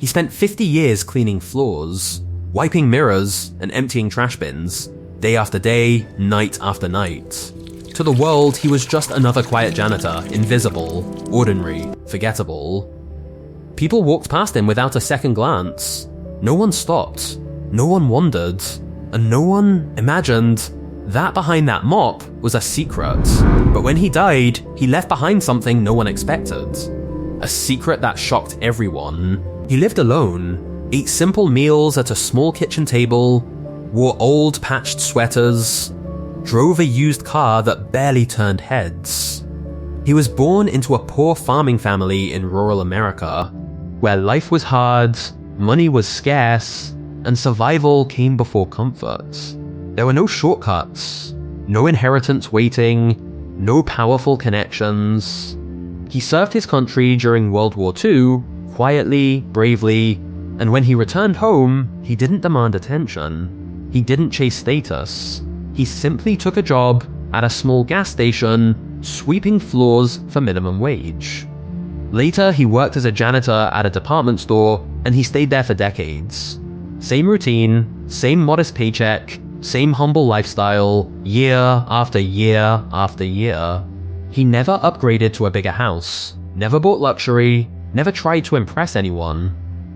He spent 50 years cleaning floors, wiping mirrors, and emptying trash bins, day after day, night after night. To the world, he was just another quiet janitor, invisible, ordinary, forgettable. People walked past him without a second glance. No one stopped, no one wondered, and no one imagined that behind that mop was a secret. But when he died, he left behind something no one expected. A secret that shocked everyone. He lived alone, ate simple meals at a small kitchen table, wore old patched sweaters, drove a used car that barely turned heads. He was born into a poor farming family in rural America, where life was hard, money was scarce, and survival came before comfort. There were no shortcuts, no inheritance waiting, no powerful connections. He served his country during World War II, quietly, bravely, and when he returned home, he didn't demand attention. He didn't chase status. He simply took a job at a small gas station, sweeping floors for minimum wage. Later, he worked as a janitor at a department store, and he stayed there for decades. Same routine, same modest paycheck, same humble lifestyle, year after year after year. He never upgraded to a bigger house, never bought luxury, never tried to impress anyone.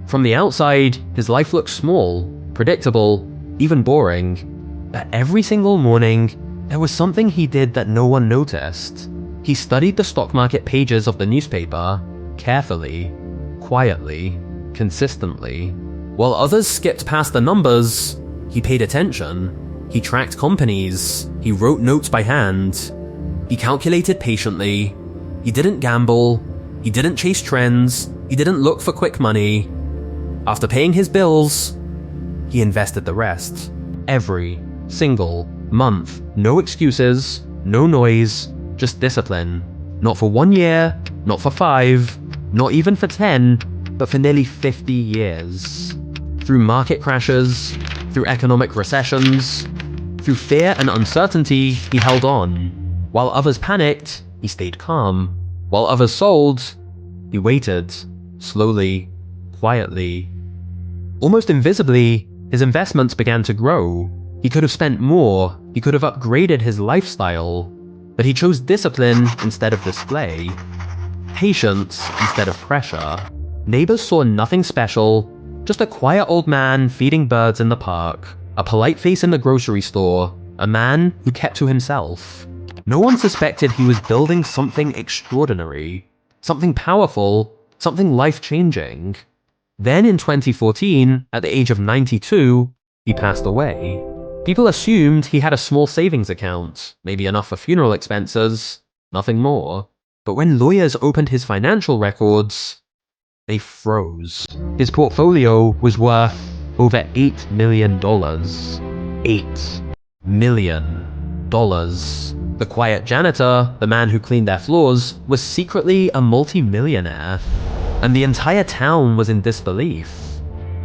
From the outside, his life looked small, predictable, even boring. But every single morning, there was something he did that no one noticed. He studied the stock market pages of the newspaper, carefully, quietly, consistently. While others skipped past the numbers, he paid attention. He tracked companies. He wrote notes by hand. He calculated patiently. He didn't gamble. He didn't chase trends. He didn't look for quick money. After paying his bills, he invested the rest. Every single month. No excuses, no noise, just discipline. Not for 1 year, not for 5, not even for 10, but for nearly 50 years. Through market crashes, through economic recessions, through fear and uncertainty, he held on. While others panicked, he stayed calm. While others sold, he waited, slowly, quietly. Almost invisibly, his investments began to grow. He could have spent more, he could have upgraded his lifestyle, but he chose discipline instead of display, patience instead of pressure. Neighbors saw nothing special, just a quiet old man feeding birds in the park, a polite face in the grocery store, a man who kept to himself. No one suspected he was building something extraordinary, something powerful, something life-changing. Then in 2014, at the age of 92, he passed away. People assumed he had a small savings account, maybe enough for funeral expenses, nothing more. But when lawyers opened his financial records, they froze. His portfolio was worth over $8 million. $8 million. The quiet janitor, the man who cleaned their floors, was secretly a multi-millionaire. And the entire town was in disbelief.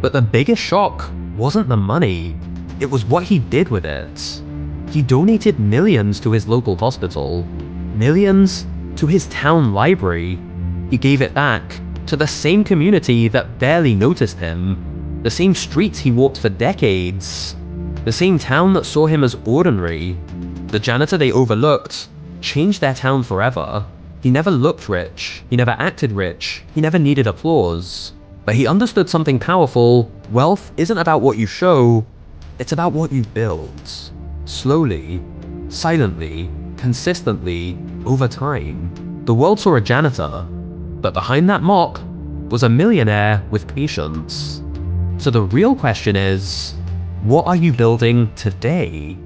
But the biggest shock wasn't the money, it was what he did with it. He donated millions to his local hospital, millions to his town library. He gave it back to the same community that barely noticed him, the same streets he walked for decades, the same town that saw him as ordinary. The janitor they overlooked changed their town forever. He never looked rich, he never acted rich, he never needed applause. But he understood something powerful. Wealth isn't about what you show, it's about what you build. Slowly, silently, consistently, over time. The world saw a janitor, but behind that mop was a millionaire with patience. So the real question is, what are you building today?